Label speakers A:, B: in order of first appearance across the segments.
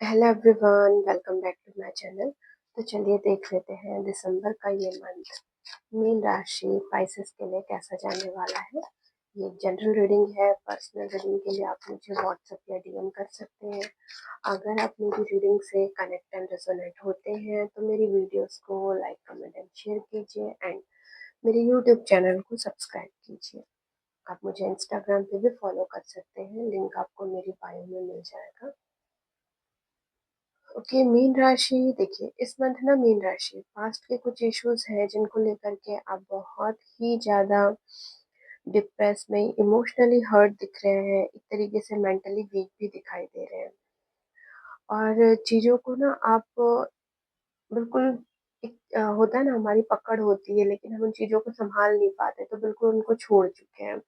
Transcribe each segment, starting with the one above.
A: Hello everyone, welcome back to my channel. तो चलिए देख लेते हैं दिसंबर का ये मंथ मीन राशि स्पाइसेस के लिए कैसा जाने वाला है। ये जनरल रीडिंग है। पर्सनल रीडिंग के लिए आप मुझे व्हाट्सएप या डीएम कर सकते हैं। अगर आप मेरी रीडिंग से कनेक्ट एंड रेजोनेट होते हैं तो मेरी वीडियोस को लाइक कमेंट एंड शेयर कीजिए एंड मेरे यूट्यूब चैनल को सब्सक्राइब कीजिए। आप मुझे इंस्टाग्राम पे भी फॉलो कर सकते हैं, लिंक आपको मेरी बायो में मिल जाएगा। ओके, मीन राशि देखिए, इस मंथ ना मीन राशि पास्ट के कुछ इश्यूज हैं जिनको लेकर के आप बहुत ही ज्यादा डिप्रेस में इमोशनली हर्ट दिख रहे हैं। एक तरीके से मेंटली वीक भी दिखाई दे रहे हैं और चीजों को ना आप बिल्कुल एक होता है ना, हमारी पकड़ होती है लेकिन हम उन चीजों को संभाल नहीं पाते, तो बिल्कुल उनको छोड़ चुके हैं।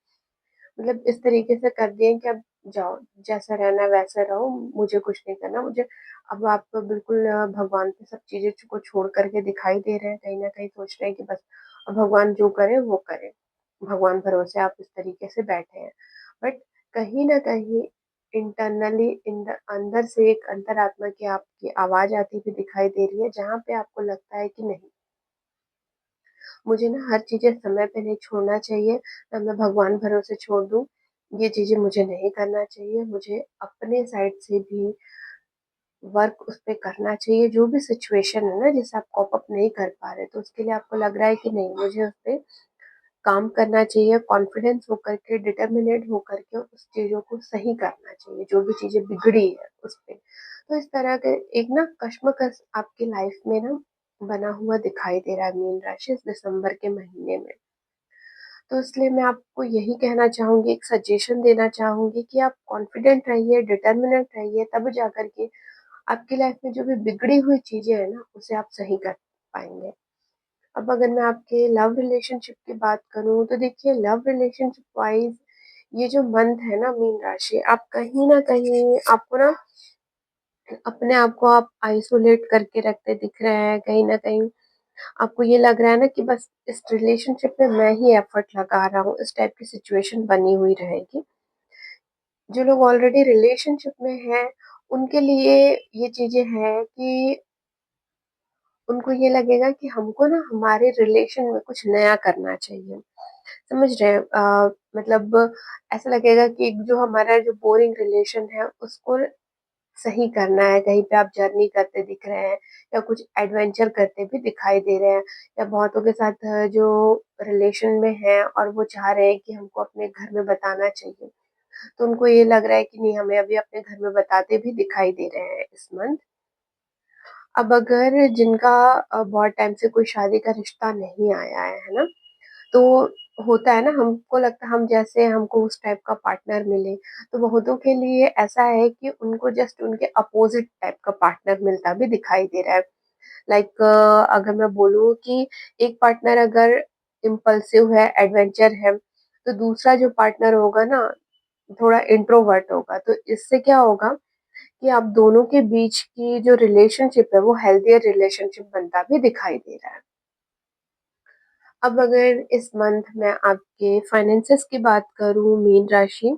A: मतलब इस तरीके से कर दिए कि अब जाओ, जैसा रहना है वैसा रहो, मुझे कुछ नहीं करना। मुझे अब आप बिल्कुल भगवान पे सब चीजें को छोड़ करके दिखाई दे रहे हैं। कहीं ना कहीं सोच रहे हैं कि बस अब भगवान जो करे वो करे, भगवान भरोसे आप इस तरीके से बैठे हैं। बट कहीं ना कहीं इंटरनली इन द अंदर से एक अंतरात्मा की आपकी आवाज आती हुई दिखाई दे रही है, जहाँ पे आपको लगता है कि नहीं, मुझे ना हर चीज़ें समय पे नहीं छोड़ना चाहिए, ना मैं भगवान भरोसे छोड़ दूँ। ये चीज़ें मुझे नहीं करना चाहिए, मुझे अपने साइड से भी वर्क उस पे करना चाहिए। जो भी सिचुएशन है ना, जैसे आप कॉप अप नहीं कर पा रहे, तो उसके लिए आपको लग रहा है कि नहीं, मुझे उस पे काम करना चाहिए, कॉन्फिडेंस होकर के, डिटर्मिनेट होकर के उस चीज़ों को सही करना चाहिए, जो भी चीज़ें बिगड़ी है उस पे। तो इस तरह के एक ना कश्मकश आपकी लाइफ में ना बना हुआ दिखाई दे रहा है मीन राशि इस दिसंबर के महीने में। तो इसलिए मैं आपको यही कहना चाहूँगी, एक सजेशन देना चाहूँगी कि आप कॉन्फिडेंट रहिए, डिटर्मिनेट रहिए, तब जाकर के आपकी लाइफ में जो भी बिगड़ी हुई चीज़ें हैं ना, उसे आप सही कर पाएँगे। अब अगर मैं आपके लव रिलेशनशिप की बात करूँ तो देखिए, लव रिलेशनशिप वाइज़ ये जो मंथ है ना मीन राशि, आप कहीं न कहीं आपको ना अपने आप को आप आइसोलेट करके रखते दिख रहे हैं। कहीं न कहीं आपको ये लग रहा है ना कि बस इस रिलेशनशिप में मैं ही एफर्ट लगा रहा हूँ, इस टाइप की सिचुएशन बनी हुई रहेगी। जो लोग ऑलरेडी रिलेशनशिप में हैं, उनके लिए ये चीज़ें हैं कि उनको ये लगेगा कि हमको ना हमारे रिलेशन में कुछ नया करना चाहिए। समझ रहे हैं? मतलब ऐसा लगेगा कि एक जो हमारा जो बोरिंग रिलेशन है उसको सही करना है। कहीं पे आप जर्नी करते दिख रहे हैं या कुछ एडवेंचर करते भी दिखाई दे रहे हैं, या बहुतों के साथ जो रिलेशन में हैं और वो चाह रहे हैं कि हमको अपने घर में बताना चाहिए, तो उनको ये लग रहा है कि नहीं, हमें अभी अपने घर में बताते भी दिखाई दे रहे हैं इस मंथ। अब अगर जिनका बहुत टाइम से कोई शादी का रिश्ता नहीं आया है ना, तो होता है ना, हमको लगता है हम जैसे हमको उस टाइप का पार्टनर मिले, तो बहुतों के लिए ऐसा है कि उनको जस्ट उनके अपोजिट टाइप का पार्टनर मिलता भी दिखाई दे रहा है। लाइक अगर मैं बोलूँ कि एक पार्टनर अगर इम्पल्सिव है, एडवेंचर है, तो दूसरा जो पार्टनर होगा ना, थोड़ा इंट्रोवर्ट होगा। तो इससे क्या होगा कि आप दोनों के बीच की जो रिलेशनशिप है वो हेल्थियर रिलेशनशिप बनता भी दिखाई दे रहा है। अब अगर इस मंथ में आपके फाइनेंसेस की बात करूं मीन राशि,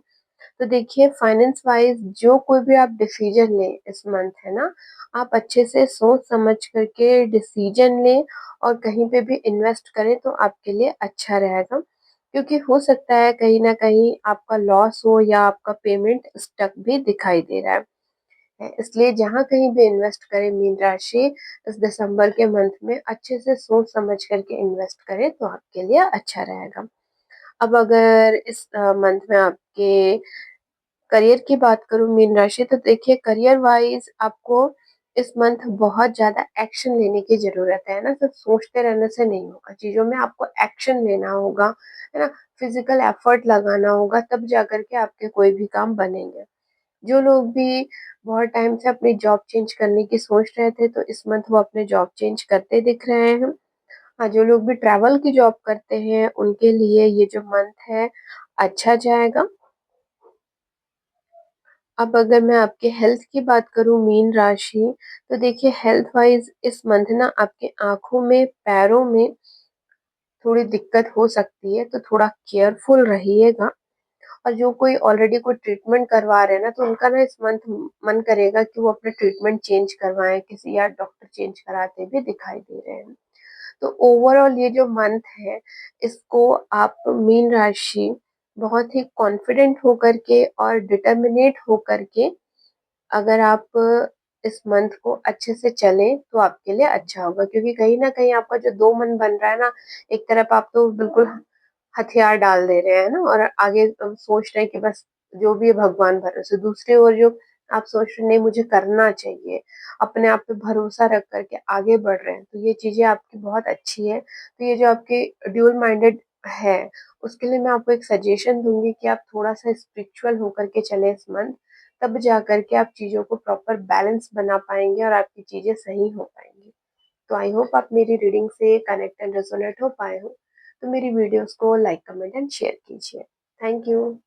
A: तो देखिए, फाइनेंस वाइज जो कोई भी आप डिसीजन लें इस मंथ है ना, आप अच्छे से सोच समझ करके डिसीजन लें और कहीं पे भी इन्वेस्ट करें तो आपके लिए अच्छा रहेगा। क्योंकि हो सकता है कहीं ना कहीं आपका लॉस हो या आपका पेमेंट स्टक भी दिखाई दे रहा है। इसलिए जहाँ कहीं भी इन्वेस्ट करें मीन राशि, इस दिसंबर के मंथ में अच्छे से सोच समझ करके इन्वेस्ट करें तो आपके लिए अच्छा रहेगा। अब अगर इस मंथ में आपके करियर की बात करूँ मीन राशि, तो देखिए, करियर वाइज आपको इस मंथ बहुत ज्यादा एक्शन लेने की जरूरत है ना। सिर्फ सोचते रहने से नहीं होगा, चीजों में आपको एक्शन लेना होगा, है ना। फिजिकल एफर्ट लगाना होगा, तब जाकर के आपके कोई भी काम बनेंगे। जो लोग भी बहुत टाइम से अपनी जॉब चेंज करने की सोच रहे थे, तो इस मंथ वो अपने जॉब चेंज करते दिख रहे हैं। हाँ, जो लोग भी ट्रैवल की जॉब करते हैं उनके लिए ये जो मंथ है अच्छा जाएगा। अब अगर मैं आपके हेल्थ की बात करूं मीन राशि, तो देखिए, हेल्थ वाइज इस मंथ ना आपके आंखों में, पैरों में थोड़ी दिक्कत हो सकती है, तो थोड़ा केयरफुल रहिएगा। और जो कोई ऑलरेडी कोई ट्रीटमेंट करवा रहे हैं ना, तो उनका ना इस मंथ मन करेगा कि वो अपना ट्रीटमेंट चेंज करवाएँ, किसी या डॉक्टर चेंज कराते भी दिखाई दे रहे हैं। तो ओवरऑल ये जो मंथ है, इसको आप मीन राशि बहुत ही कॉन्फिडेंट होकर के और डिटर्मिनेट होकर के अगर आप इस मंथ को अच्छे से चलें तो आपके लिए अच्छा होगा, क्योंकि कहीं न कहीं आपका जो 2 मन बन रहा है ना, एक तरफ आप तो बिल्कुल हथियार डाल दे रहे हैं ना और आगे सोच रहे हैं कि बस जो भी है भगवान भरोसे। दूसरी ओर जो आप सोच रहे हैं नहीं मुझे करना चाहिए, अपने आप पे भरोसा रख कर के आगे बढ़ रहे हैं, तो ये चीज़ें आपकी बहुत अच्छी है। तो ये जो आपकी ड्यूल माइंडेड है, उसके लिए मैं आपको एक सजेशन दूँगी कि आप थोड़ा-सा स्पिरिचुअल होकर के चलें इस मंथ, तब जा कर के आप चीज़ों को प्रॉपर बैलेंस बना पाएँगे और आपकी चीज़ें सही हो पाएँगी। तो आई होप आप मेरी रीडिंग से कनेक्ट एंड रेजोनेट हो पाए हो। तो मेरी वीडियोज़ को लाइक, कमेंट एंड शेयर कीजिए। Thank you.